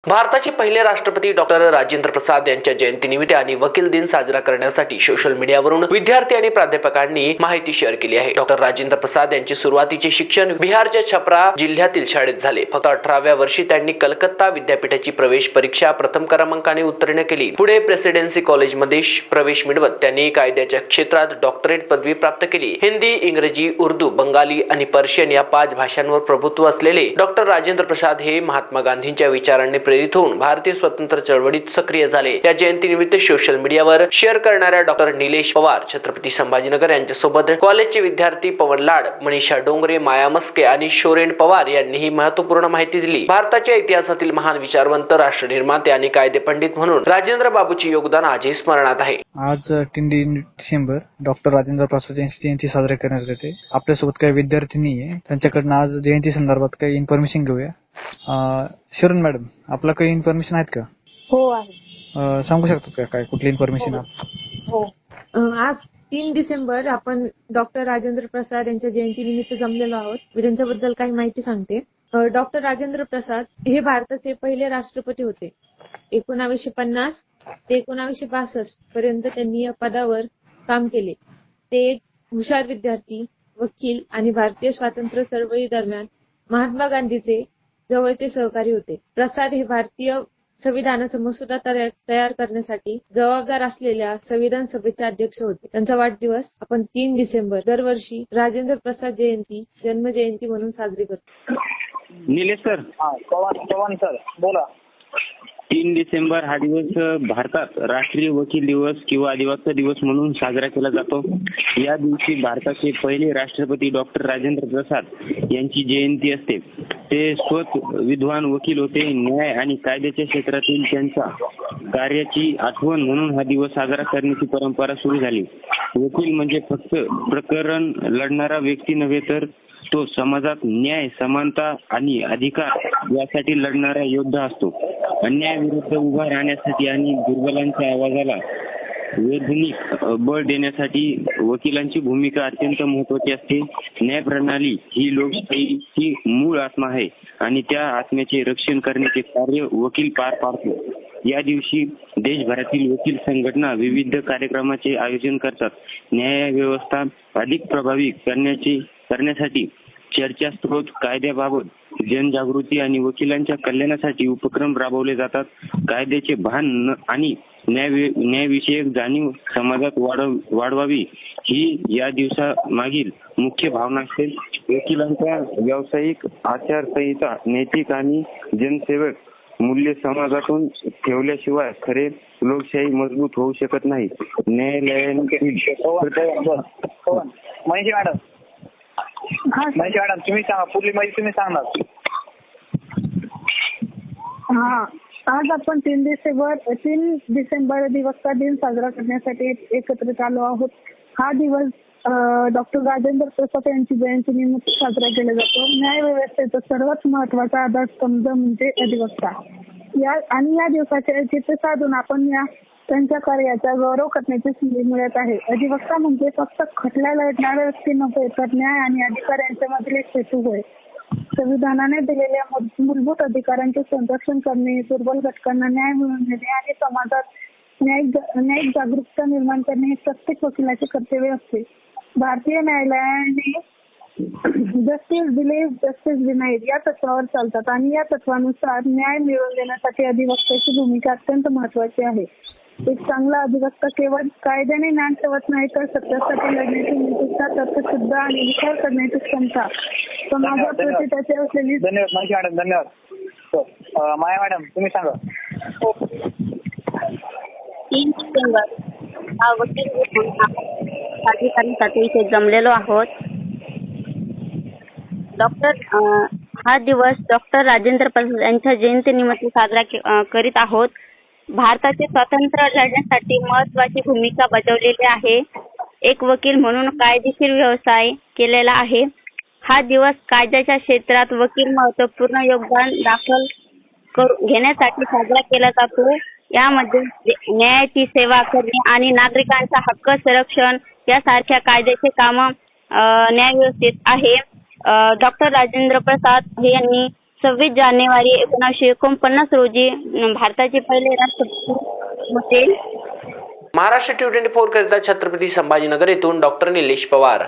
भारताचे पहिले राष्ट्रपती डॉक्टर राजेंद्र प्रसाद यांच्या जयंतीनिमित्त आणि वकील दिन साजरा करण्यासाठी सोशल मीडियावरून विद्यार्थी आणि प्राध्यापकांनी माहिती शेअर केली आहे। डॉक्टर राजेंद्र प्रसाद यांचे सुरुवातीचे शिक्षण बिहारच्या छपरा जिल्ह्यातील शाळेत झाले। फक्त 18व्या वर्षी त्यांनी कलकत्ता विद्यापीठाची प्रवेश परीक्षा प्रथम क्रमांकाने उत्तीर्ण केली। पुढे प्रेसिडेन्सी कॉलेजमध्ये प्रवेश मिळवत त्यांनी कायद्याच्या क्षेत्रात डॉक्टरेट पदवी प्राप्त केली। हिंदी, इंग्रजी, उर्दू, बंगाली आणि पर्शियन या 5 भाषांवर प्रभुत्व असलेले डॉक्टर राजेंद्र प्रसाद हे महात्मा गांधींच्या विचारांनी प्रेरित होऊन भारतीय स्वतंत्र चळवळीत सक्रिय झाले। या जयंतीनिमित्त सोशल मीडियावर शेअर करणाऱ्या डॉक्टर निलेश पवार, छत्रपती संभाजीनगर यांच्यासोबत कॉलेजचे विद्यार्थी पवन लाड, मनीषा डोंगरे, माया मस्के आणि शोरेन पवार यांनीही महत्त्वपूर्ण माहिती दिली। भारताच्या इतिहासातील महान विचारवंत, राष्ट्रनिर्माते आणि कायदेपंडित म्हणून राजेंद्र बाबूचे योगदान आजही स्मरणात आहे। आज 3 डिसेंबर डॉक्टर राजेंद्र प्रसाद यांची जयंती साजरी करण्यात येते। आपल्यासोबत काही विद्यार्थिनी आहे, त्यांच्याकडून आज जयंती संदर्भात काही इन्फॉर्मेशन घेऊया। शरण मॅडम, आपला काही इन्फॉर्मेशन आहेत का? हो आहे। सांगू शकतात का काय कुठली इन्फॉर्मेशन? हो, आज 3 डिसेंबर आपण डॉक्टर राजेंद्र प्रसाद यांच्या जयंतीनिमित्त जमलेलो आहोत। मी त्यांच्याबद्दल काही माहिती सांगते। डॉक्टर राजेंद्र प्रसाद हे भारताचे पहिले राष्ट्रपती होते। 1950 ते 1962 पर्यंत त्यांनी या पदावर काम केले। ते एक हुशार विद्यार्थी, वकील आणि भारतीय स्वातंत्र्य चळवळी दरम्यान महात्मा गांधीचे जवळचे सहकारी होते। प्रसाद हे भारतीय संविधानाचा मसुदा तयार करण्यासाठी जबाबदार असलेल्या संविधान सभेचे अध्यक्ष होते। त्यांचा वाढदिवस आपण 3 डिसेंबर दरवर्षी राजेंद्र प्रसाद जयंती, जन्म जयंती म्हणून साजरी करतो। निलेश सर, चव्हाण सर बोला। 3 डिसेंबर हा दिवस भारतात राष्ट्रीय वकील दिवस किंवा अधिवक्ता दिवस म्हणून साजरा केला जातो। या दिवशी भारताचे पहिले राष्ट्रपती डॉक्टर राजेंद्र प्रसाद यांची जयंती असते। ते स्वतः विद्वान वकील होते। न्याय आणि कायद्याच्या क्षेत्रातील त्यांच्या कार्याची आठवण म्हणून हा दिवस साजरा करण्याची परंपरा सुरू झाली। वकील म्हणजे फक्त प्रकरण लढणारा व्यक्ती नव्हे, तर तो समाजात न्याय, समानता आणि अधिकार यासाठी लढणारा योद्धा असतो। अन्यायाविरुद्ध उभा राहण्यासाठी आणि दुर्बलांच्या आवाजाला वैधानिक बळ देण्यासाठी वकिलांची भूमिका अत्यंत महत्त्वाची असते। न्यायप्रणाली ही लोकशाहीची मूळ आत्मा आहे आणि त्या आत्म्याचे रक्षण करण्याचे कार्य वकील पार पाडतो। या दिवशी देशभरातील वकील संघटना विविध कार्यक्रमाचे आयोजन करतात। न्याय व्यवस्था अधिक प्रभावी करण्यासाठी चर्चास्त्रोत, कायद्याबाबत जनजागृती आणि वकिलांच्या कल्याणासाठी उपक्रम राबवले जातात। कायद्याचे भान आणि न्यायविषयक जाणीव समाजात वाढवावी ही या दिवसामागील मुख्य भावना असते। वकिलांच्या व्यावसायिक आचारसंहिता, नैतिक आणि जनसेवक मूल्य समाजातून ठेवल्याशिवाय खरे लोकशाही मजबूत होऊ शकत नाही। न्यायालयाने मॅडम तुम्ही सांगा, पुढली माहिती तुम्ही सांगणार। आज आपण 3 डिसेंबर अधिवक्ता दिन साजरा करण्यासाठी एकत्रित आलो आहोत। हा दिवस डॉक्टर राजेंद्र प्रसाद यांची जयंती निमित्त साजरा केला जातो। न्याय व्यवस्थेचा सर्वात महत्त्वाचा आधारस्तंभ म्हणजे अधिवक्ता। या दिवसाचे औचित्य साधून आपण त्यांच्या कार्याचा गौरव करण्याची संधी मिळत आहे। अधिवक्ता म्हणजे फक्त खटला लढणारा व्यक्ती नव्हे, तर न्याय आणि अधिकार यांच्यामधील एक सेतू होय। संविधानाने दिलेल्या मूलभूत अधिकारांचे संरक्षण करणे, दुर्बल घटकांना न्याय मिळवून देणे आणि समाजात न्यायिक जागरूकता निर्माण करणे हे प्रत्येक वकिलाचे कर्तव्य असते। भारतीय न्यायालयाने जस्टिस डिले जस्टिस डिनाईड या तत्वावर चालतात आणि या तत्वानुसार न्याय मिळवून देण्यासाठी अधिवक्त्याची भूमिका अत्यंत महत्त्वाची आहे। एक चांगला अधिवक्ता केवळ कायद्याने ज्ञान ठेवत नाही, तर सत्यासाठी लढण्याची निष्ठा, तर्कशुद्ध आणि विचार करण्याची क्षमता, समाजाप्रती त्याची असलेली। धन्यवाद मॅडम, धन्यवाद। माया मॅडम तुम्ही सांगा। 3 डिसेंबर हा वकील दिन साजरी करण्यासाठी इथे जमलेलो आहोत। हा दिवस डॉक्टर राजेंद्र प्रसाद यांच्या जयंतीनिमित्त साजरा करीत आहोत। भारताचे स्वातंत्र्य लढण्यासाठी महत्त्वाची भूमिका बजावलेली आहे। एक वकील म्हणून कायदेशीर व्यवसाय केलेला आहे। हा दिवस कायद्याच्या क्षेत्रात वकील महत्त्वपूर्ण योगदान घेण्यासाठी साजरा केला जातो। यामध्ये न्यायाची सेवा करणे आणि नागरिकांचा हक्क संरक्षण यासारख्या कायद्याचे काम न्याय व्यवस्थेत आहे। डॉक्टर राजेंद्र प्रसाद यांनी 26 जानेवारी 1949 रोजी भारताचे पहिले राष्ट्रपती होते. महाराष्ट्र T24 करिता छत्रपती संभाजीनगर येथून डॉक्टर निलेश पवार.